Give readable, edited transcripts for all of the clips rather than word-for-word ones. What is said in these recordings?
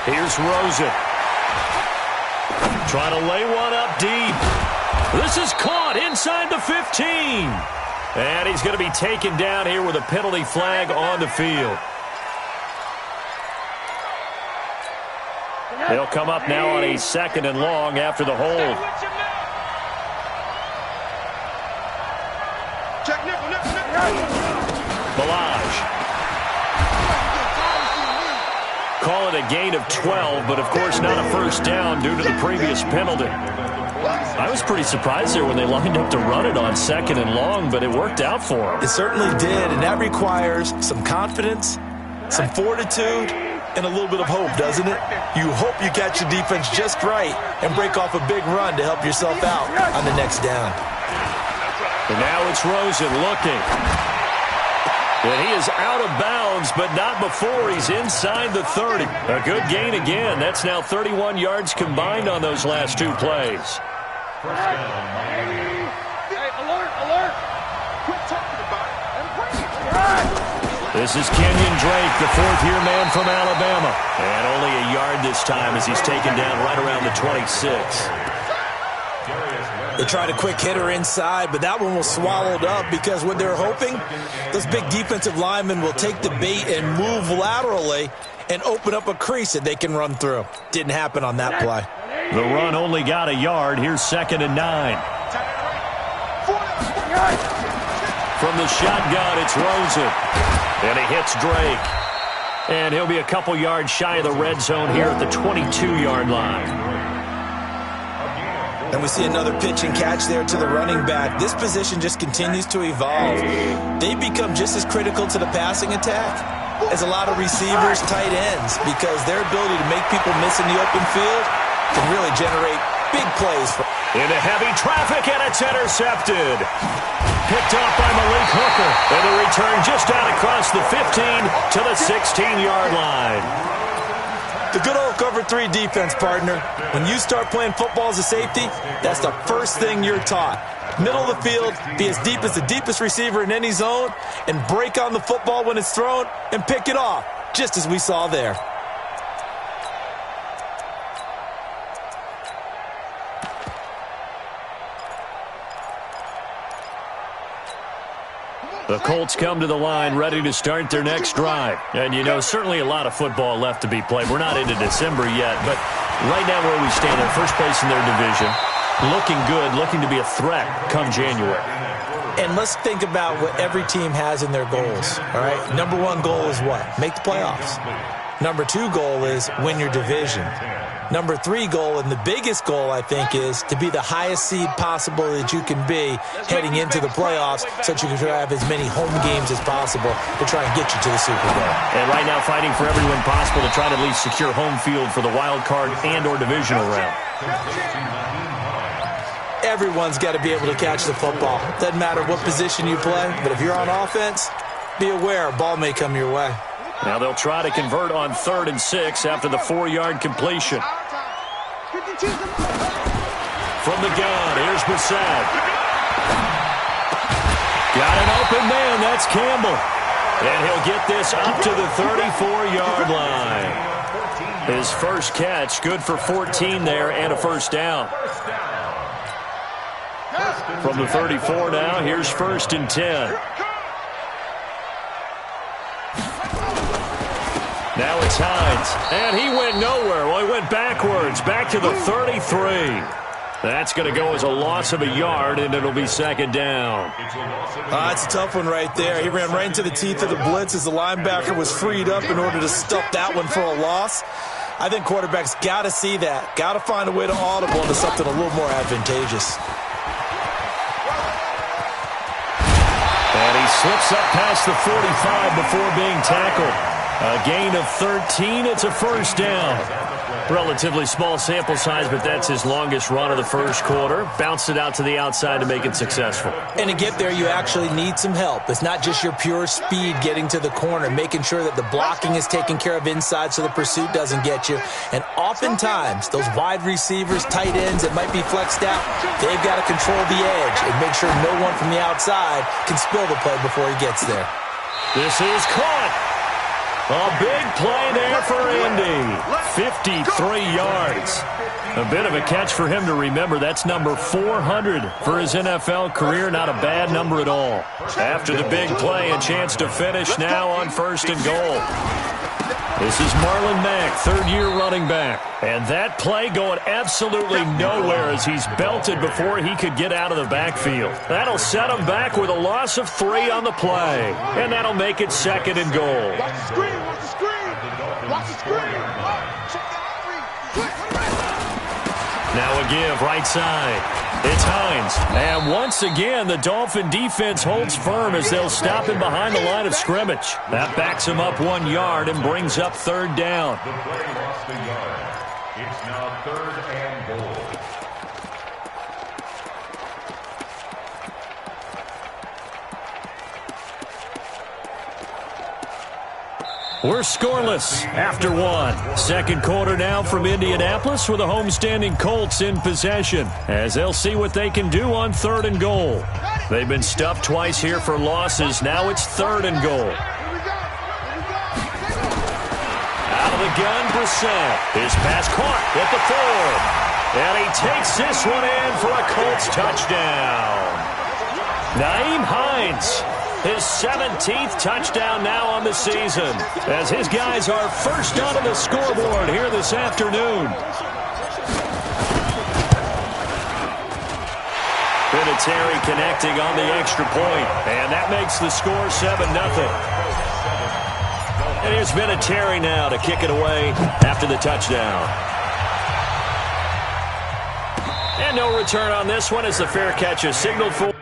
Here's Rosen. Trying to lay one up deep. This is caught inside the 15. And he's going to be taken down here with a penalty flag on the field. They'll come up now on a 2nd and long after the hold. Ballage. Call it a gain of 12, but of course not a first down due to the previous penalty. I was pretty surprised there when they lined up to run it on 2nd and long, but it worked out for them. It certainly did, and that requires some confidence, some fortitude, and a little bit of hope, doesn't it? You hope you catch your defense just right and break off a big run to help yourself out on the next down. And now it's Rosen looking. And he is out of bounds, but not before he's inside the 30. A good gain again. That's now 31 yards combined on those last 2 plays. Hey, alert. Quit talking about it. This is Kenyon Drake, the 4th-year man from Alabama. And only a yard this time as he's taken down right around the 26. They tried a quick hitter inside, but that one was swallowed up because what they're hoping, those big defensive linemen will take the bait and move laterally and open up a crease that they can run through. Didn't happen on that play. The run only got a yard. Here's 2nd and 9. From the shotgun, it's Rosen. And he hits Drake. And he'll be a couple yards shy of the red zone here at the 22-yard line. And we see another pitch and catch there to the running back. This position just continues to evolve. They become just as critical to the passing attack as a lot of receivers, tight ends, because their ability to make people miss in the open field can really generate big plays. Into heavy traffic, and it's intercepted. Picked up by Malik Hooker. And the return just out across the 15 to the 16-yard line. The good old cover 3 defense, partner. When you start playing football as a safety, that's the first thing you're taught. Middle of the field, be as deep as the deepest receiver in any zone, and break on the football when it's thrown and pick it off, just as we saw there. The Colts come to the line ready to start their next drive. And, you know, certainly a lot of football left to be played. We're not into December yet, but right now where we stand, in first place in their division, looking good, looking to be a threat come January. And let's think about what every team has in their goals, all right? Number 1 goal is what? Make the playoffs. Number 2 goal is win your division. Number 3 goal, and the biggest goal, I think, is to be the highest seed possible that you can be heading into the playoffs so that you can have as many home games as possible to try and get you to the Super Bowl. And right now fighting for every win possible to try to at least secure home field for the wild card and or divisional round. Everyone's got to be able to catch the football. Doesn't matter what position you play, but if you're on offense, be aware a ball may come your way. Now they'll try to convert on 3rd and 6 after the 4-yard completion. From the gun, here's Brissett. Got an open man, that's Campbell. And he'll get this up to the 34-yard line. His first catch, good for 14 there and a first down. From the 34 now, here's 1st and 10. Now it's Hines, and he went nowhere. Well, he went backwards, back to the 33. That's going to go as a loss of a yard, and it'll be 2nd down. That's a tough one right there. He ran right into the teeth of the blitz as the linebacker was freed up in order to stuff that one for a loss. I think quarterbacks got to see that, got to find a way to audible into something a little more advantageous. And he slips up past the 45 before being tackled. A gain of 13. It's a first down. Relatively small sample size, but that's his longest run of the first quarter. Bounced it out to the outside to make it successful. And to get there, you actually need some help. It's not just your pure speed getting to the corner, making sure that the blocking is taken care of inside so the pursuit doesn't get you. And oftentimes, those wide receivers, tight ends that might be flexed out, they've got to control the edge and make sure no one from the outside can spill the play before he gets there. This is caught. A big play there for Indy. 53 yards. A bit of a catch for him to remember. That's number 400 for his NFL career. Not a bad number at all. After the big play, a chance to finish now on 1st and goal. This is Marlon Mack, third-year running back. And that play going absolutely nowhere as he's belted before he could get out of the backfield. That'll set him back with a loss of 3 on the play. And that'll make it 2nd and goal. Watch the screen, watch the screen. Watch the screen. Check the Henry. Now a give right side. It's Hines. And once again, the Dolphin defense holds firm as they'll stop him behind the line of scrimmage. That backs him up 1 yard and brings up 3rd down. The play lost a yard. It's now 3rd and goal. We're scoreless after 1. Second quarter now from Indianapolis with the homestanding Colts in possession as they'll see what they can do on 3rd and goal. They've been stuffed twice here for losses. Now it's 3rd and goal. Out of the gun, Brissett. His pass caught at the 4. And he takes this one in for a Colts touchdown. Nyheim Hines. His 17th touchdown now on the season as his guys are first onto the scoreboard here this afternoon. Vinatieri connecting on the extra point, and that makes the score 7-0. And here's Vinatieri now to kick it away after the touchdown. And no return on this one as the fair catch is signaled for.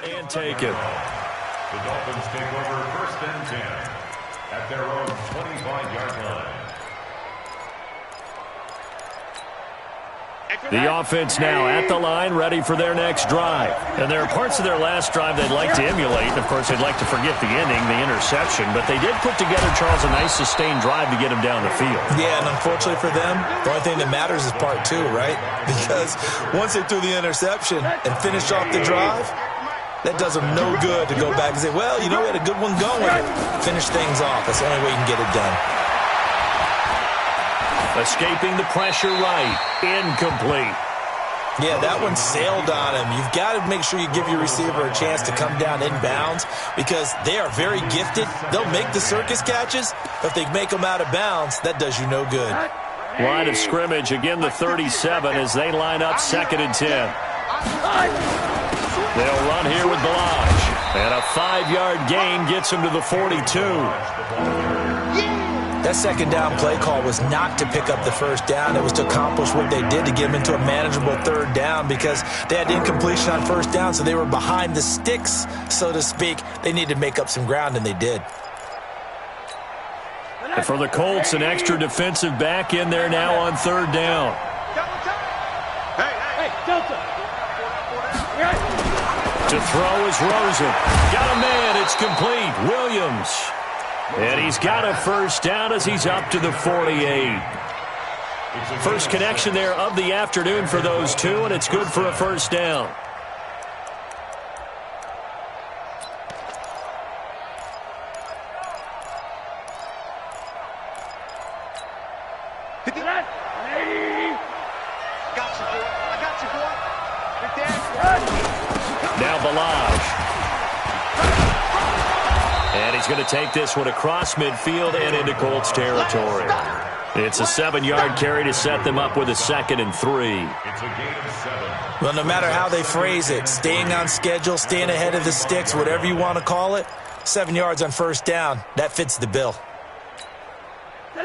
And take it. The Dolphins take over 1st and 10 at their own 25-yard line. The offense now at the line, ready for their next drive. And there are parts of their last drive they'd like to emulate. Of course, they'd like to forget the ending, the interception. But they did put together, Charles, a nice sustained drive to get him down the field. Yeah, and unfortunately for them, the only thing that matters is part 2, right? Because once they threw the interception and finished off the drive, that does them no good to go back and say, well, you know, we had a good one going. Finish things off. That's the only way you can get it done. Escaping the pressure right. Incomplete. Yeah, that one sailed on him. You've got to make sure you give your receiver a chance to come down inbounds because they are very gifted. They'll make the circus catches, but if they make them out of bounds, that does you no good. Line of scrimmage, again the 37 as they line up 2nd and 10. They'll run here with Balaj. And a 5-yard gain gets him to the 42. That 2nd down play call was not to pick up the 1st down. It was to accomplish what they did to get them into a manageable 3rd down because they had incompletion on 1st down, so they were behind the sticks, so to speak. They needed to make up some ground, and they did. And for the Colts, an extra defensive back in there now on 3rd down. Hey, Delta. To throw is Rosen. Got a man. It's complete. Williams. And he's got a 1st down as he's up to the 48. First connection there of the afternoon for those two, and it's good for a 1st down. Now Balaj. And he's going to take this one across midfield and into Colts territory. It's a 7-yard carry to set them up with a 2nd and 3. It's a gain of 7. Well, no matter how they phrase it, staying on schedule, staying ahead of the sticks, whatever you want to call it, 7 yards on 1st down, that fits the bill.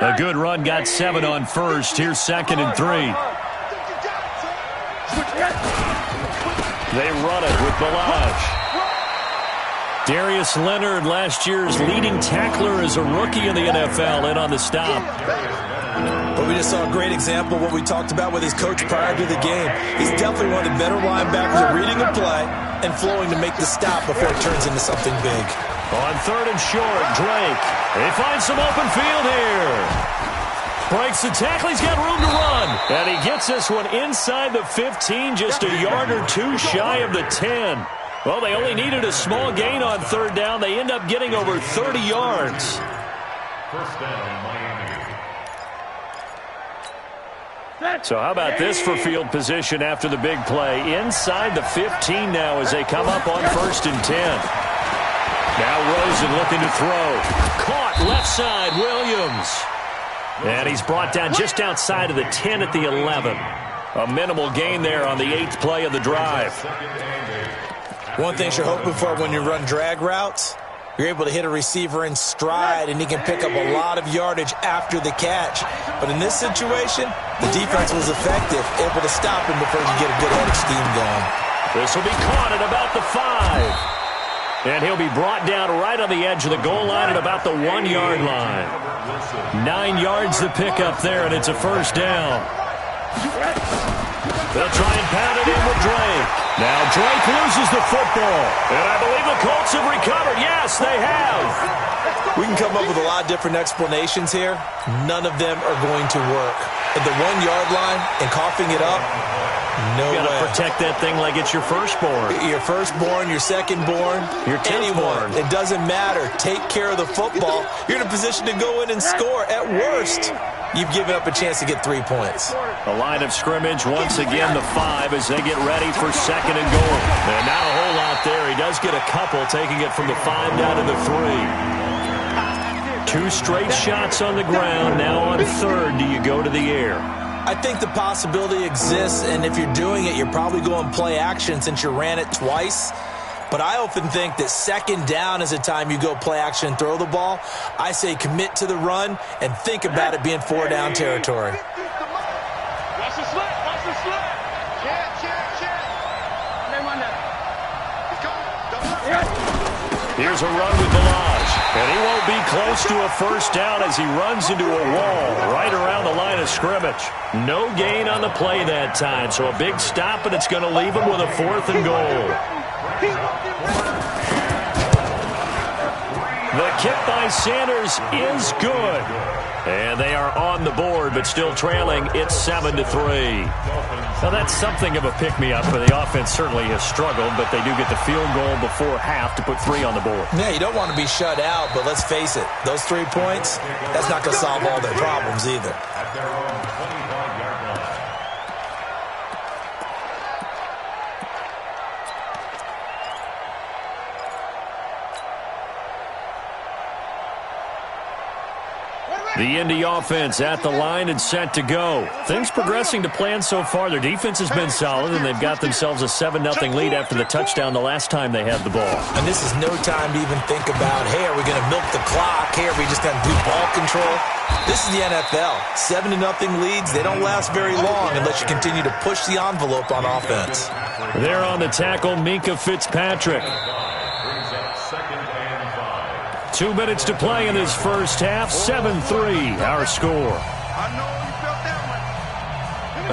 A good run got 7 on 1st. Here's 2nd and 3. They run it with Balaj. Darius Leonard, last year's leading tackler as a rookie in the NFL, in on the stop. But we just saw a great example of what we talked about with his coach prior to the game. He's definitely one of the better linebackers at reading a play and flowing to make the stop before it turns into something big. On 3rd and short, Drake. He finds some open field here. Breaks the tackle. He's got room to run. And he gets this one inside the 15, just a yard or two shy of the 10. Well, they only needed a small gain on 3rd down. They end up getting over 30 yards. First down, Miami. So how about this for field position after the big play? Inside the 15 now as they come up on 1st and 10. Now Rosen looking to throw. Caught left side, Williams. And he's brought down just outside of the 10 at the 11. A minimal gain there on the 8th play of the drive. One thing you're hoping for when you run drag routes, you're able to hit a receiver in stride, and he can pick up a lot of yardage after the catch. But in this situation, the defense was effective, able to stop him before he could get a good head of steam going. This will be caught at about the 5. And he'll be brought down right on the edge of the goal line at about the 1-yard line. 9 yards to pick up there, and it's a first down. They'll try and pound it in with Drake. Now Drake loses the football. And I believe the Colts have recovered. Yes, they have. We can come up with a lot of different explanations here. None of them are going to work. At the 1-yard line and coughing it up, no way. You gotta protect that thing like it's your firstborn. Your firstborn, your secondborn, your anyone. It doesn't matter. Take care of the football. You're in a position to go in and score. At worst, you've given up a chance to get 3 points. The line of scrimmage, once again, the 5 as they get ready for 2nd and goal. And not a whole lot there. He does get a couple, taking it from the 5 down to the 3. 2 straight shots on the ground. Now on 3rd, do you go to the air? I think the possibility exists, and if you're doing it, you're probably going play action since you ran it twice. But I often think that 2nd down is a time you go play action and throw the ball. I say commit to the run and think about it being 4-down territory. Watch the slip. Watch the slip. Check. Here's a run with Delage. And he won't be close to a first down as he runs into a wall right around the line of scrimmage. No gain on the play that time, so a big stop, and it's going to leave him with a 4th and goal. The kick by Sanders is good. And they are on the board, but still trailing. It's 7-3. Now, that's something of a pick-me-up, for the offense certainly has struggled, but they do get the field goal before half to put 3 on the board. Yeah, you don't want to be shut out, but let's face it, those 3 points, that's not going to solve all their problems either. At their own 25-yard line. The Indy offense at the line and set to go. Things progressing to plan so far. Their defense has been solid, and they've got themselves a 7-0 lead after the touchdown the last time they had the ball. And this is no time to even think about, hey, are we going to milk the clock? Hey, are we just going to do ball control? This is the NFL. 7-0 leads, they don't last very long unless you continue to push the envelope on offense. There on the tackle, Minkah Fitzpatrick. 2 minutes to play in this first half. 7-3, our score.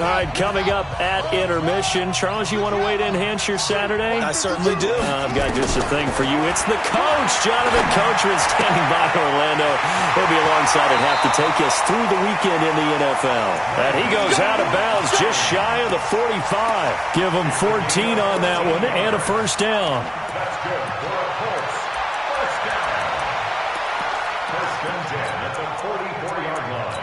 All right, coming up at intermission. Charles, you want to wait to enhance your Saturday? I certainly do. I've got just a thing for you. It's the coach, Jonathan Coachman, standing by Orlando. He'll be alongside at half to take us through the weekend in the NFL. And he goes out of bounds just shy of the 45. Give him 14 on that one and a first down. That's good for a Colts. First down. First and 10 at the 44-yard line.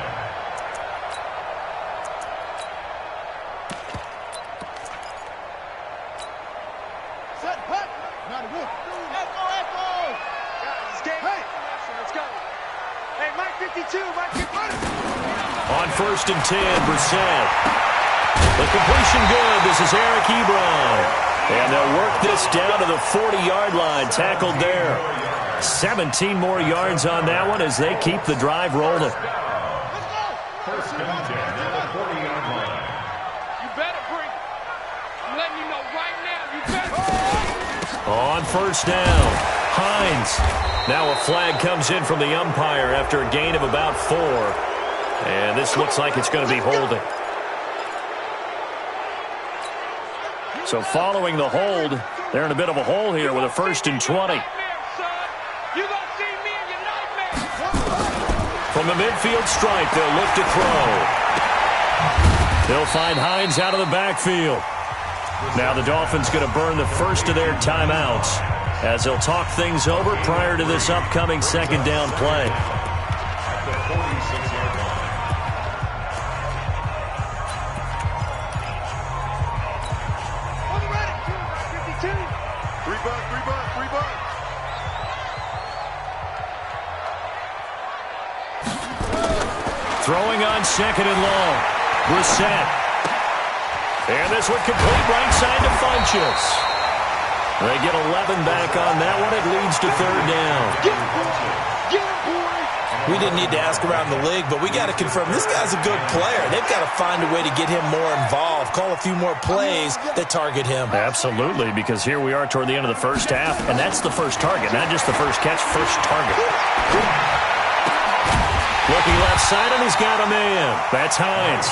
Set, put. Not good. Echo. Guys, game. Hey, let's go. Hey, Mike 52, Mike 50. On first and 10, Brissett. The completion good. This is Eric Ebron. And they'll work this down to the 40-yard line. Tackled there. 17 more yards on that one as they keep the drive rolling. Let's go. First and 10 at the 40-yard line. You better bring it. I'm letting you know right now. You better. On first down, Hines. Now a flag comes in from the umpire after a gain of about 4. And this looks like it's going to be holding. So following the hold, they're in a bit of a hole here with a 1st and 20. From the midfield stripe, they'll look to throw. They'll find Hines out of the backfield. Now the Dolphins going to burn the first of their timeouts as they'll talk things over prior to this upcoming 2nd down play. Throwing on 2nd and long. Brissett. And this one complete right side to Funchess. They get 11 back on that one. It leads to 3rd down. We didn't need to ask around the league, but we got to confirm this guy's a good player. They've got to find a way to get him more involved, call a few more plays that target him. Absolutely, because here we are toward the end of the first half, and that's the first target, not just the first catch, first target. Looking left side, and he's got a man. That's Hines.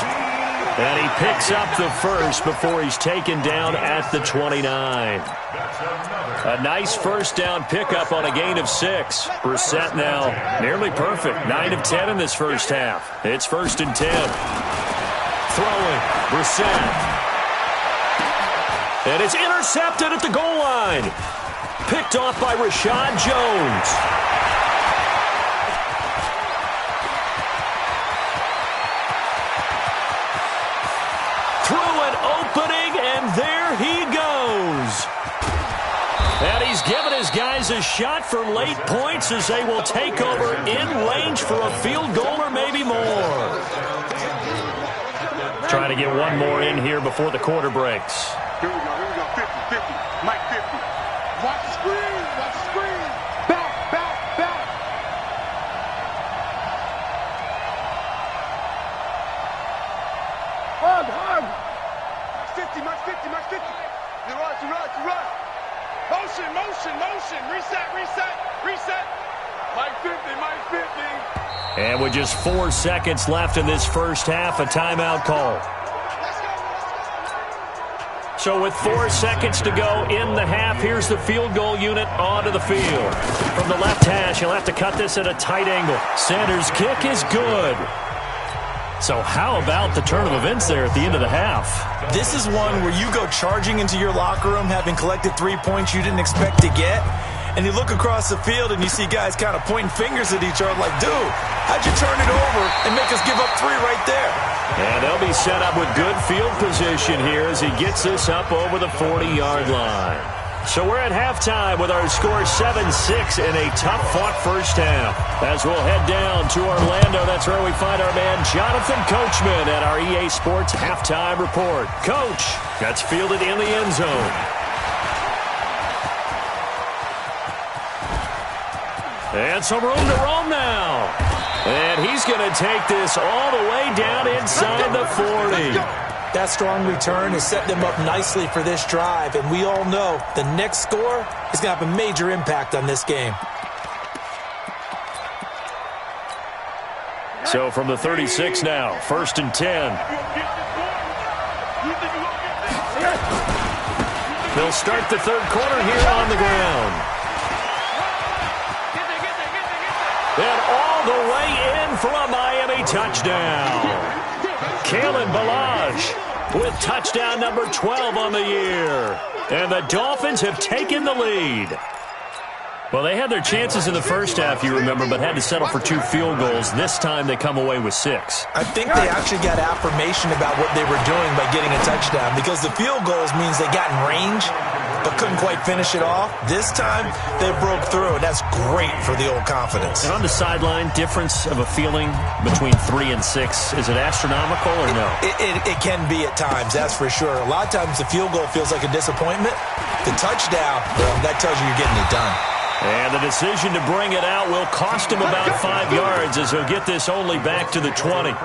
And he picks up the first before he's taken down at the 29. A nice 1st down pickup on a gain of 6. Brissett now nearly perfect. 9 of 10 in this first half. It's 1st and 10. Throwing. Brissett. And it's intercepted at the goal line. Picked off by Rashad Jones. Through an opening, and there he goes. And he's given his guys a shot for late points as they will take over in range for a field goal or maybe more. Trying to get one more in here before the quarter breaks. Here we go, 50, Mike 50. Watch the screen, Back. Hug. 50, Mike 50. You run. Motion. Reset. Mike 50. And with just 4 seconds left in this first half, a timeout call. So with 4 seconds to go in the half, here's the field goal unit onto the field. From the left hash, he'll have to cut this at a tight angle. Sanders' kick is good. So how about the turn of events there at the end of the half? This is one where you go charging into your locker room having collected 3 points you didn't expect to get, and you look across the field and you see guys kind of pointing fingers at each other like, dude, how'd you turn it over and make us give up 3 right there? And they'll be set up with good field position here as he gets this up over the 40-yard line. So we're at halftime with our score 7-6 in a tough-fought first half. As we'll head down to Orlando, that's where we find our man Jonathan Coachman at our EA Sports Halftime Report. Coach, that's fielded in the end zone. And some room to roam now. And he's going to take this all the way down inside the 40. That strong return has set them up nicely for this drive, and we all know the next score is going to have a major impact on this game. So from the 36 now, 1st and 10. They'll start the third quarter here on the ground. And all the way in for a Miami touchdown. Kalen Ballage with touchdown number 12 on the year. And the Dolphins have taken the lead. Well, they had their chances in the first half, you remember, but had to settle for 2 field goals. This time they come away with 6. I think they actually got affirmation about what they were doing by getting a touchdown, because the field goals means they got in range but couldn't quite finish it off. This time they broke through, and that's great for the old confidence. And on the sideline, difference of a feeling between 3 and 6, is it astronomical or no? It can be at times, that's for sure. A lot of times the field goal feels like a disappointment. The touchdown, well, that tells you you're getting it done. And the decision to bring it out will cost him about 5 yards as he'll get this only back to the 20. At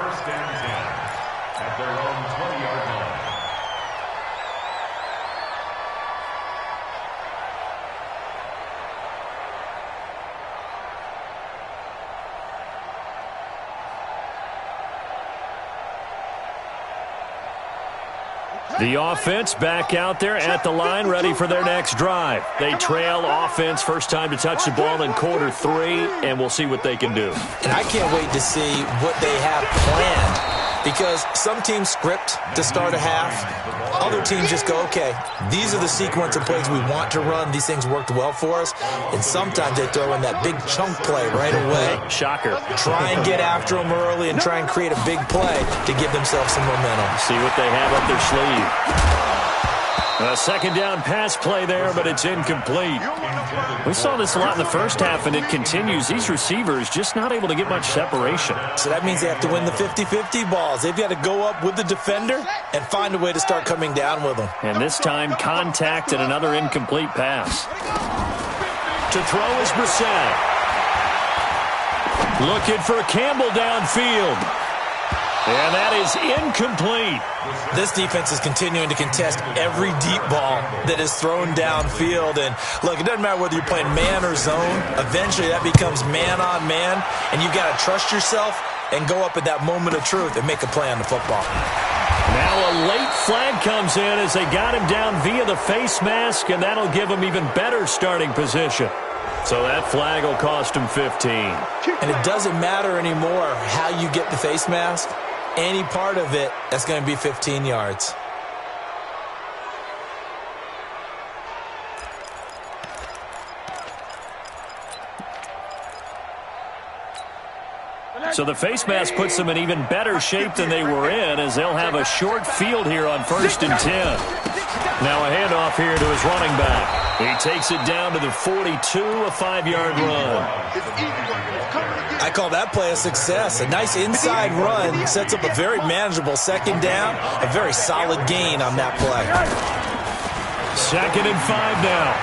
their own 20-yard line. The offense back out there at the line, ready for their next drive. They trail offense, first time to touch the ball in quarter 3, and we'll see what they can do. And I can't wait to see what they have planned, because some teams script to start a half. Other teams just go, okay, these are the sequence of plays we want to run. These things worked well for us. And sometimes they throw in that big chunk play right away. Shocker. Try and get after them early and try and create a big play to give themselves some momentum. See what they have up their sleeve. A second down pass play there, but it's incomplete. We saw this a lot in the first half, and it continues. These receivers just not able to get much separation. So that means they have to win the 50-50 balls. They've got to go up with the defender and find a way to start coming down with them. And this time, contact and another incomplete pass. To throw is Brissett. Looking for Campbell downfield. And that is incomplete. This defense is continuing to contest every deep ball that is thrown downfield. And look, it doesn't matter whether you're playing man or zone. Eventually that becomes man on man. And you've got to trust yourself and go up at that moment of truth and make a play on the football. Now a late flag comes in as they got him down via the face mask, and that'll give him even better starting position. So that flag will cost him 15. And it doesn't matter anymore how you get the face mask. Any part of it, that's going to be 15 yards. So the face mask puts them in even better shape than they were in, as they'll have a short field here on 1st and 10. Now a handoff here to his running back. He takes it down to the 42, a 5-yard run. I call that play a success. A nice inside run sets up a very manageable second down, a very solid gain on that play. 2nd and 5 now.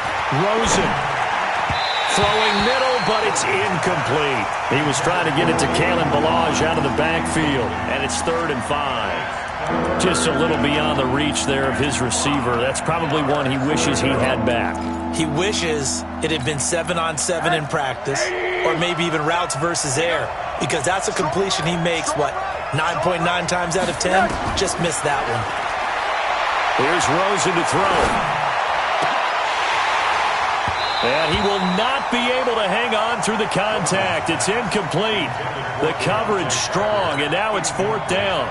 Rosen throwing middle, but it's incomplete. He was trying to get it to Kalen Ballage out of the backfield, and it's 3rd and 5. Just a little beyond the reach there of his receiver. That's probably one he wishes he had back. He wishes it had been 7-on-7 in practice, or maybe even routes versus air, because that's a completion he makes, 9.9 times out of 10? Just missed that one. Here's Rosen to throw. And he will not be able to hang on through the contact. It's incomplete. The coverage strong, and now it's 4th down.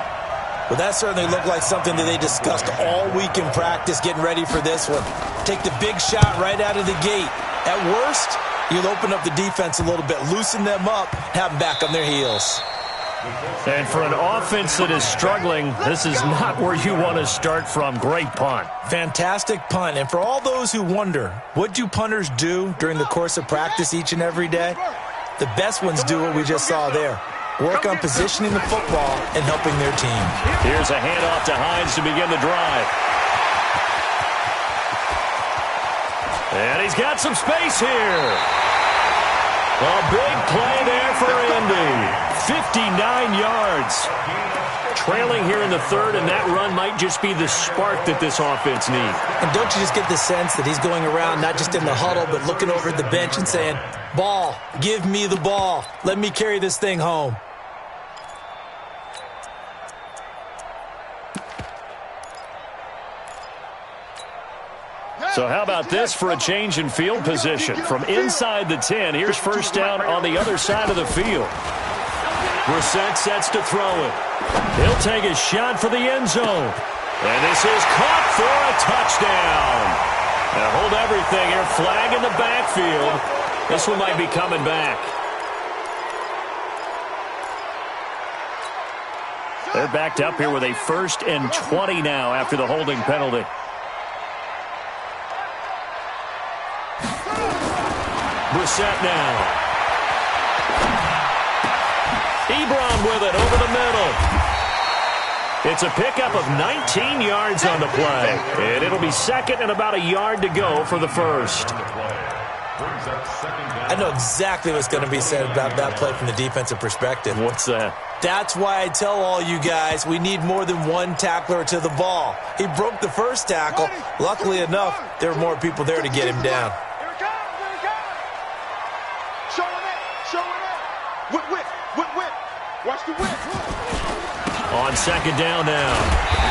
Well, that certainly looked like something that they discussed all week in practice, getting ready for this one. Take the big shot right out of the gate. At worst, you'll open up the defense a little bit, loosen them up, have them back on their heels. And for an offense that is struggling, this is not where you want to start from. Great punt. Fantastic punt. And for all those who wonder, what do punters do during the course of practice each and every day? The best ones do what we just saw there. Work on positioning the football and helping their team. Here's a handoff to Hines to begin the drive. And he's got some space here. A big play there for Indy. 59 yards. Trailing here in the 3rd, and that run might just be the spark that this offense needs. And don't you just get the sense that he's going around not just in the huddle, but looking over at the bench and saying, ball, give me the ball. Let me carry this thing home. So how about this for a change in field position? From inside the 10, here's 1st down on the other side of the field. Brissett sets to throw it. He'll take a shot for the end zone. And this is caught for a touchdown. Now hold everything here. Flag in the backfield. This one might be coming back. They're backed up here with a 1st and 20 now after the holding penalty. Brissett now. Ebron with it over the middle. It's a pickup of 19 yards on the play. And it'll be 2nd and about a yard to go for the 1st. I know exactly what's going to be said about that play from the defensive perspective. What's that? That's why I tell all you guys we need more than one tackler to the ball. He broke the first tackle. Luckily enough, there were more people there to get him down. Show him it. Whip. Watch the whip. On second down now,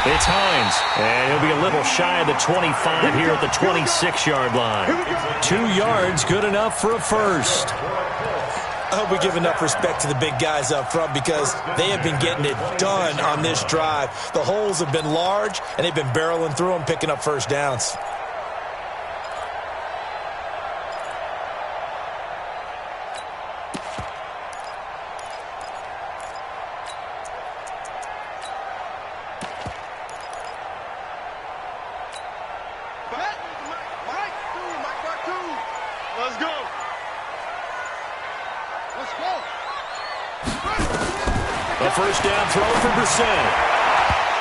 it's Hines, and he'll be a little shy of the 25 here at the 26-yard line. 2 yards, good enough for a first. I hope we give enough respect to the big guys up front because they have been getting it done on this drive. The holes have been large, and they've been barreling through them, picking up first downs. Let's go. A first down throw for Brissett.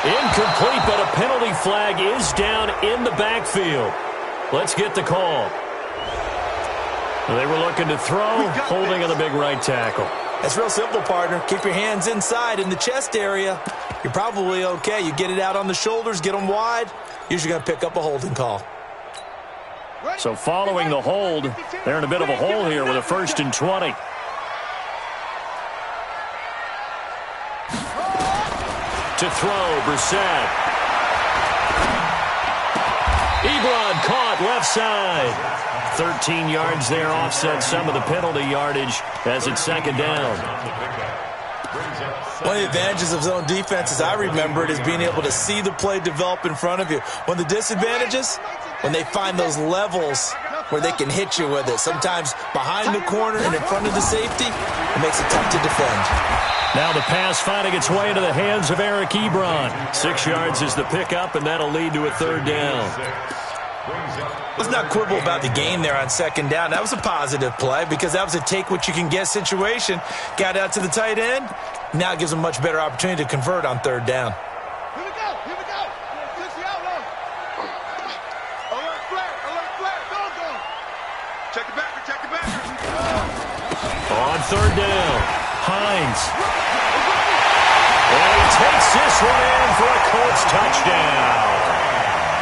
Incomplete, but a penalty flag is down in the backfield. Let's get the call. They were looking to throw, holding on the big right tackle. That's real simple, partner. Keep your hands inside in the chest area. You're probably okay. You get it out on the shoulders, get them wide. Usually going to pick up a holding call. So following the hold, they're in a bit of a hole here with a 1st and 20. To throw, Brissett. Ebron caught left side. 13 yards there, offset some of the penalty yardage as it's second down. One of the advantages of zone defense, as I remember it, is being able to see the play develop in front of you. One of the disadvantages, when they find those levels where they can hit you with it. Sometimes behind the corner and in front of the safety, it makes it tough to defend. Now the pass finding its way into the hands of Eric Ebron. 6 yards is the pickup, and that'll lead to a third down. Let's not quibble about the gain there on second down. That was a positive play because that was a take-what-you-can-get situation. Got out to the tight end. Now it gives them a much better opportunity to convert on third down. Here we go. Here we go. Switch the outlaw. Alert flat. Go, go. Check the backer. Check the backer. On third down, Hines. And he takes this one in for a Colts touchdown.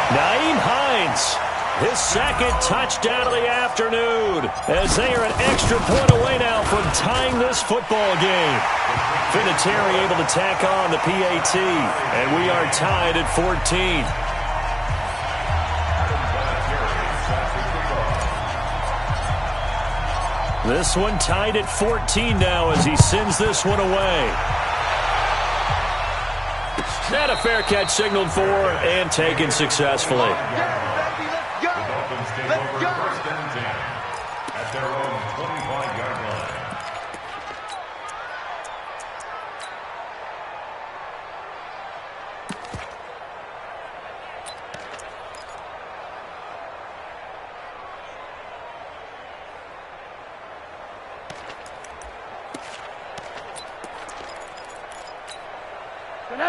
Nyheim Hines, his second touchdown of the afternoon, as they are an extra point away now from tying this football game. Vinatieri able to tack on the PAT, and we are tied at 14. This one tied at 14 now as he sends this one away. And a fair catch signaled for and taken successfully. Let's go. Let's go. At their own 25-yard line.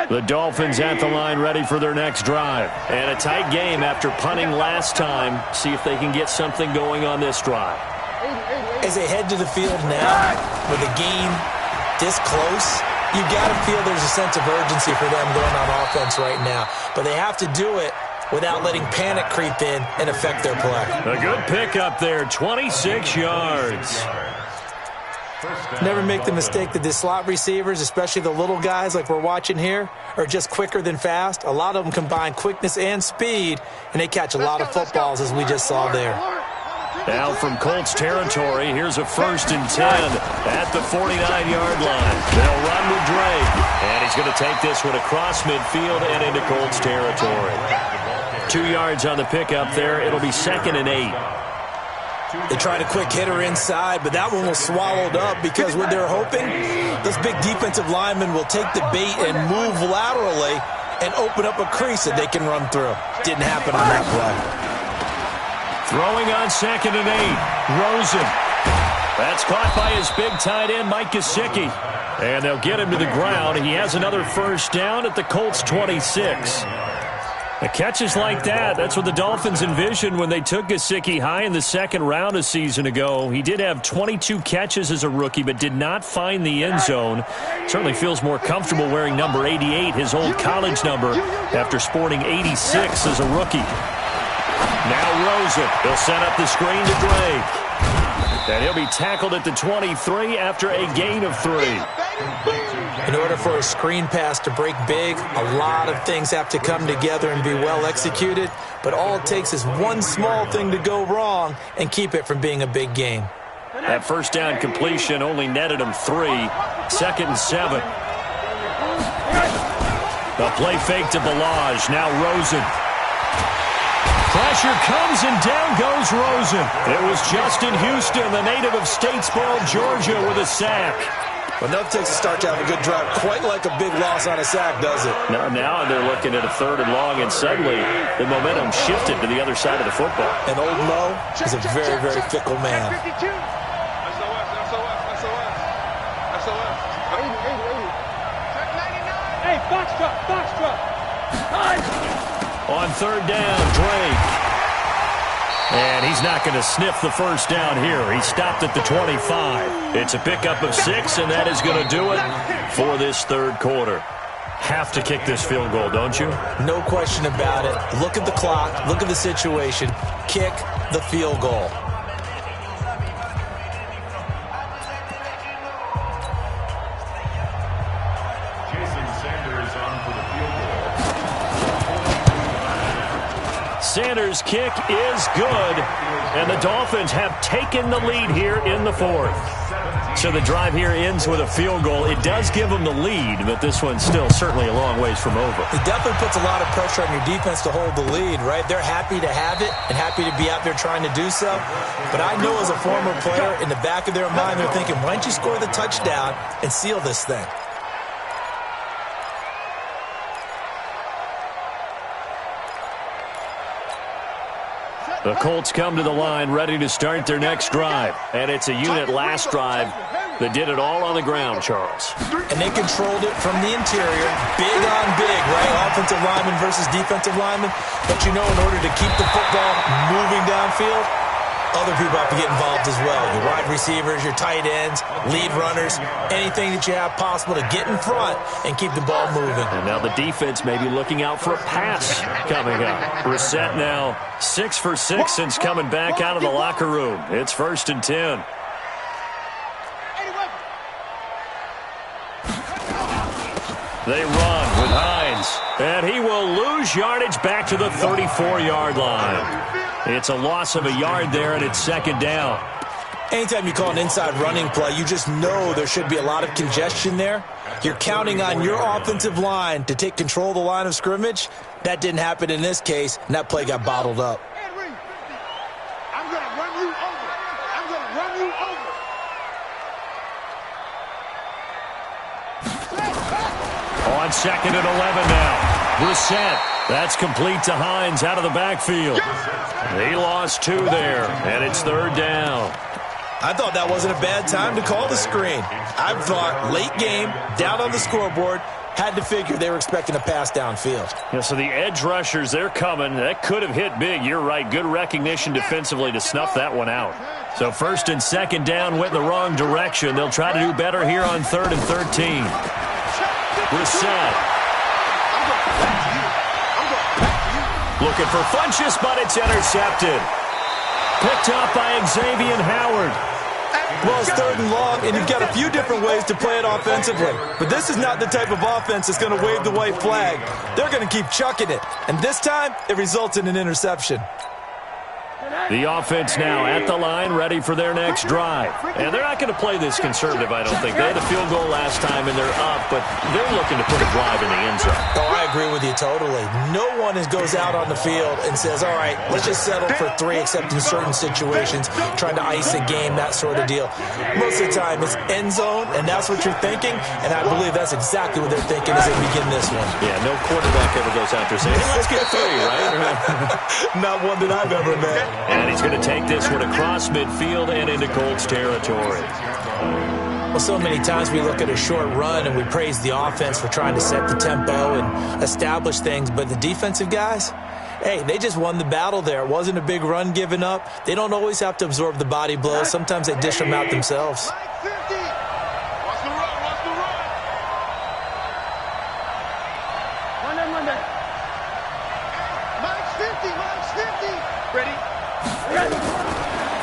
The Dolphins at the line ready for their next drive. And a tight game after punting last time. See if they can get something going on this drive. As they head to the field now, with the game this close, you got to feel there's a sense of urgency for them going on offense right now. But they have to do it without letting panic creep in and affect their play. A good pickup there, 26 yards. Never make the mistake that the slot receivers, especially the little guys like we're watching here, are just quicker than fast. A lot of them combine quickness and speed, and they catch a lot of footballs, as we just saw there. Now from Colts territory, here's a 1st and 10 at the 49-yard line. They'll run with Drake, and he's going to take this one across midfield and into Colts territory. 2 yards on the pickup there. It'll be 2nd and 8. They tried a quick hitter inside, but that one was swallowed up because what they're hoping, this big defensive lineman will take the bait and move laterally and open up a crease that they can run through. Didn't happen on that play. Throwing on 2nd and 8. Rosen. That's caught by his big tight end, Mike Gesicki. And they'll get him to the ground. He has another first down at the Colts 26. The catches like that, that's what the Dolphins envisioned when they took Gesicki high in the second round a season ago. He did have 22 catches as a rookie, but did not find the end zone. Certainly feels more comfortable wearing number 88, his old college number, after sporting 86 as a rookie. Now Rosen, he'll set up the screen to Drake. And he'll be tackled at the 23 after a gain of 3. In order for a screen pass to break big, a lot of things have to come together and be well executed, but all it takes is one small thing to go wrong and keep it from being a big game. That first down completion only netted him 3. 2nd and 7. The play fake to Ballage. Now Rosen. Pressure comes and down goes Rosen. It was Justin Houston, the native of Statesboro, Georgia, with a sack. Well, enough takes a start to have a good drive. Quite like a big loss on a sack, does it? Now they're looking at a 3rd and long, and suddenly the momentum shifted to the other side of the football. And old Mo is a very, very fickle man. Hey, box truck. On 3rd down, Drake. And he's not going to sniff the first down here. He stopped at the 25. It's a pickup of 6, and that is going to do it for this 3rd quarter. Have to kick this field goal, don't you? No question about it. Look at the clock. Look at the situation. Kick the field goal. Sanders' kick is good, and the Dolphins have taken the lead here in the 4th. So the drive here ends with a field goal. It does give them the lead, but this one's still certainly a long ways from over. It definitely puts a lot of pressure on your defense to hold the lead, right? They're happy to have it and happy to be out there trying to do so. But I know as a former player, in the back of their mind, they're thinking, why don't you score the touchdown and seal this thing? The Colts come to the line ready to start their next drive. And it's a unit last drive that did it all on the ground, Charles. And they controlled it from the interior. Big on big, right? Offensive lineman versus defensive lineman. But you know, in order to keep the football moving downfield, other people have to get involved as well. Your wide receivers, your tight ends, lead runners, anything that you have possible to get in front and keep the ball moving. And now the defense may be looking out for a pass coming up. Brissett now 6 for 6 since coming back out of the locker room. It's 1st and 10. They run with Hines, and he will lose yardage back to the 34-yard line. It's a loss of a yard there, and it's 2nd down. Anytime you call an inside running play, you just know there should be a lot of congestion there. You're counting on your offensive line to take control of the line of scrimmage. That didn't happen in this case, and that play got bottled up. I'm going to run you over. I'm going to run you over. On 2nd and 11 now. Brissett. That's complete to Hines out of the backfield. He lost 2 there, and it's 3rd down. I thought that wasn't a bad time to call the screen. I thought late game, down on the scoreboard, had to figure they were expecting a pass downfield. Yeah, so the edge rushers, they're coming. That could have hit big. You're right. Good recognition defensively to snuff that one out. So 1st and 2nd down went in the wrong direction. They'll try to do better here on 3rd and 13. Brissett. Looking for Funchess, but it's intercepted. Picked up by Xavier Howard. Well, it's 3rd and long, and you've got a few different ways to play it offensively. But this is not the type of offense that's going to wave the white flag. They're going to keep chucking it. And this time, it results in an interception. The offense now at the line, ready for their next drive. And they're not going to play this conservative, I don't think. They had a field goal last time, and they're up, but they're looking to put a drive in the end zone. Oh, I agree with you totally. No one goes out on the field and says, all right, let's just settle for 3, except in certain situations, trying to ice a game, that sort of deal. Most of the time, it's end zone, and that's what you're thinking, and I believe that's exactly what they're thinking as they begin this one. Yeah, no quarterback ever goes out there saying, hey, let's get 3, right? Not one that I've ever met. And he's going to take this one across midfield and into Colts territory. Well, so many times we look at a short run and we praise the offense for trying to set the tempo and establish things, but the defensive guys, hey, they just won the battle there. It wasn't a big run given up. They don't always have to absorb the body blows. Sometimes they dish them out themselves.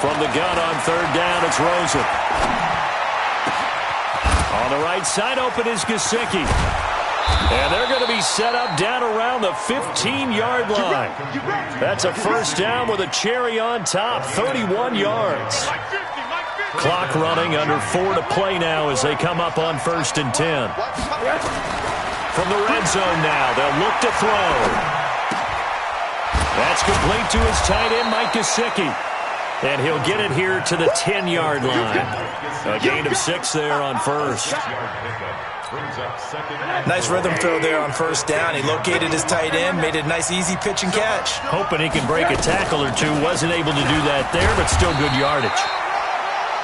From the gun on 3rd down, it's Rosen. On the right side, open is Gesicki. And they're going to be set up down around the 15-yard line. That's a first down with a cherry on top, 31 yards. Clock running, under 4 to play now as they come up on 1st and 10. From the red zone now, they'll look to throw. That's complete to his tight end, Mike Gesicki. And he'll get it here to the 10-yard line. A gain of 6 there on first. Nice rhythm throw there on first down. He located his tight end, made it a nice easy pitch and catch. Hoping he can break a tackle or two. Wasn't able to do that there, but still good yardage.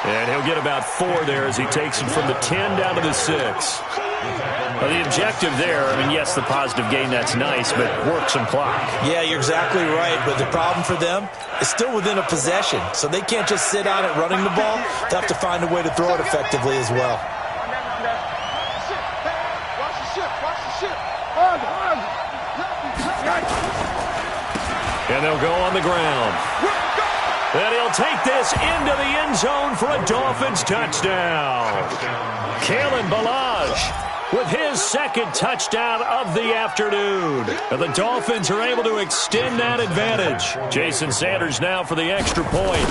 And he'll get about 4 there as he takes it from the 10 down to the 6. Well, the objective there, I mean, yes, the positive gain, that's nice, but work some clock. Yeah, you're exactly right, but the problem for them is still within a possession, so they can't just sit on it running the ball. They have to find a way to throw it effectively as well. And they'll go on the ground. And he'll take this into the end zone for a Dolphins touchdown. Kalen Ballage with his second touchdown of the afternoon. And the Dolphins are able to extend that advantage. Jason Sanders now for the extra point.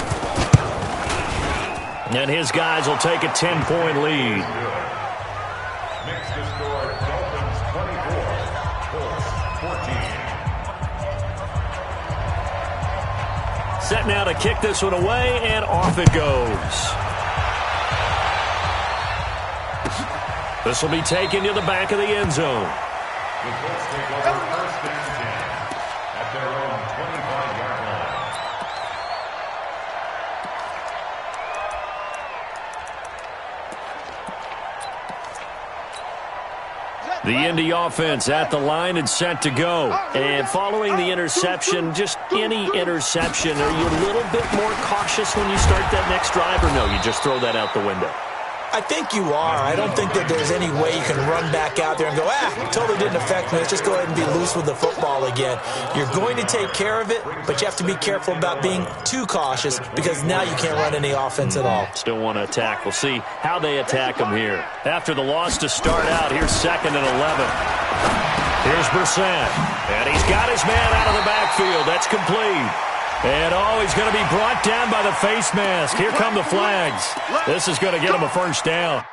And his guys will take a 10-point lead. Next to score, Dolphins 24, Colts 14. Set now to kick this one away, and off it goes. This will be taken to the back of the end zone. The Colts take over 1st and 10 at their own 25-yard line. The Indy offense at the line and set to go. And following the interception, just any interception, are you a little bit more cautious when you start that next drive, or no, you just throw that out the window? I think you are. I don't think that there's any way you can run back out there and go, totally didn't affect me. Let's just go ahead and be loose with the football again. You're going to take care of it, but you have to be careful about being too cautious because now you can't run any offense at all. Still want to attack. We'll see how they attack them here. After the loss to start out, here's 2nd and 11. Here's Brissett. And he's got his man out of the backfield. That's complete. And, he's going to be brought down by the face mask. Here come the flags. This is going to get him a first down.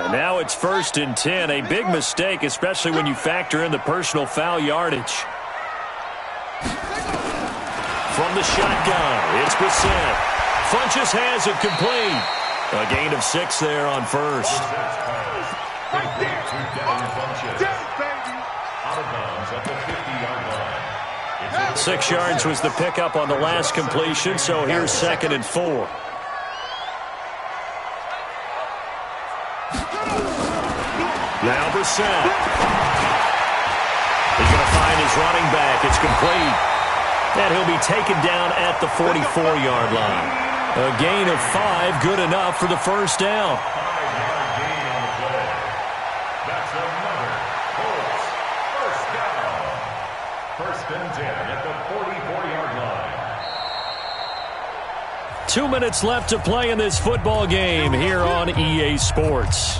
And now it's 1st and 10. A big mistake, especially when you factor in the personal foul yardage. From the shotgun, it's Brissett. Funches has it complete. A gain of 6 there on first. Right there. Out of bounds at the 50-yard line. 6 yards was the pickup on the last completion, so here's 2nd and 4. Now Brissett. He's going to find his running back. It's complete. And he'll be taken down at the 44-yard line. A gain of 5, good enough for the first down. 5-yard gain on the play. That's another Colts first down. 1st and 10 at the 44-yard line. 2 minutes left to play in this football game here on EA Sports.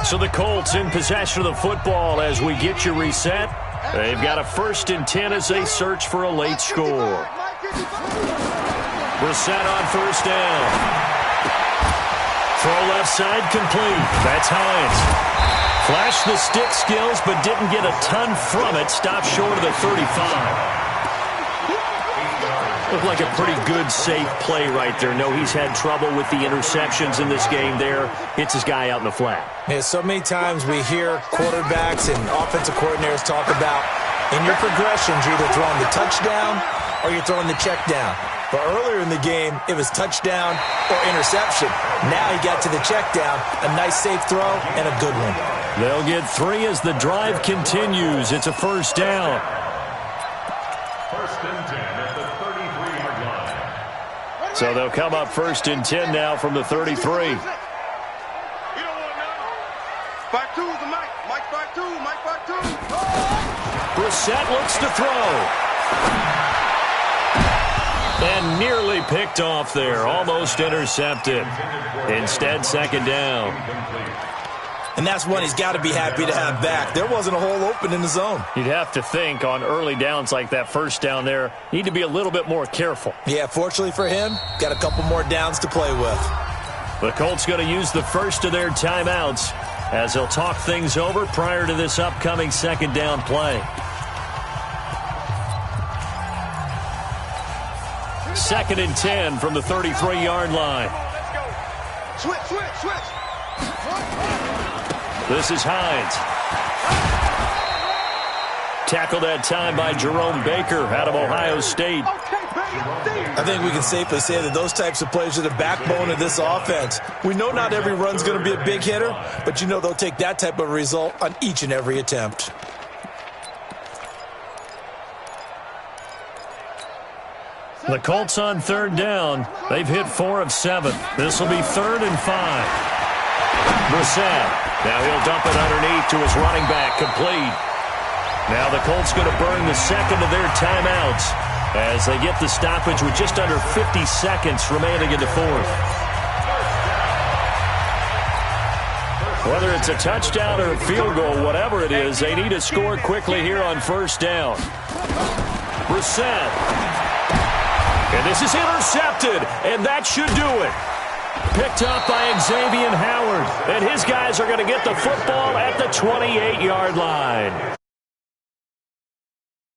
So the Colts in possession of the football as we get you reset. They've got a 1st and 10 as they search for a late score. Brissett on first down. Throw left side complete. That's Hines. Flashed the stick skills but didn't get a ton from it. Stopped short of the 35. Looked like a pretty good, safe play right there. No, he's had trouble with the interceptions in this game there. Hits his guy out in the flat. Yeah, so many times we hear quarterbacks and offensive coordinators talk about in your progressions, you're either throwing the touchdown or you're throwing the check down. But earlier in the game, it was touchdown or interception. Now he got to the check down, a nice safe throw, and a good one. They'll get 3 as the drive continues. It's a first down. First and 10 at the 33-yard line. So they'll come up first and 10 now from the 33. You don't want none. Back two, the Mike. Mike back two. Mike back two. Brissett looks to throw. And nearly picked off there. Almost intercepted. Instead, second down. And that's one he's got to be happy to have back. There wasn't a hole open in the zone. You'd have to think on early downs like that first down there, need to be a little bit more careful. Yeah, fortunately for him, got a couple more downs to play with. The Colts going to use the first of their timeouts as they'll talk things over prior to this upcoming second down play. Second and 10 from the 33-yard line. Switch, switch, switch. This is Hines. Tackled that time by Jerome Baker out of Ohio State. I think we can safely say that those types of plays are the backbone of this offense. We know not every run's going to be a big hitter, but you know they'll take that type of result on each and every attempt. The Colts on third down. They've hit 4 of 7. This will be 3rd and 5. Brissett. Now he'll dump it underneath to his running back. Complete. Now the Colts going to burn the second of their timeouts as they get the stoppage with just under 50 seconds remaining in the fourth. Whether it's a touchdown or a field goal, whatever it is, they need to score quickly here on first down. Brissett. And this is intercepted, and that should do it. Picked up by Xavier Howard, and his guys are going to get the football at the 28-yard line.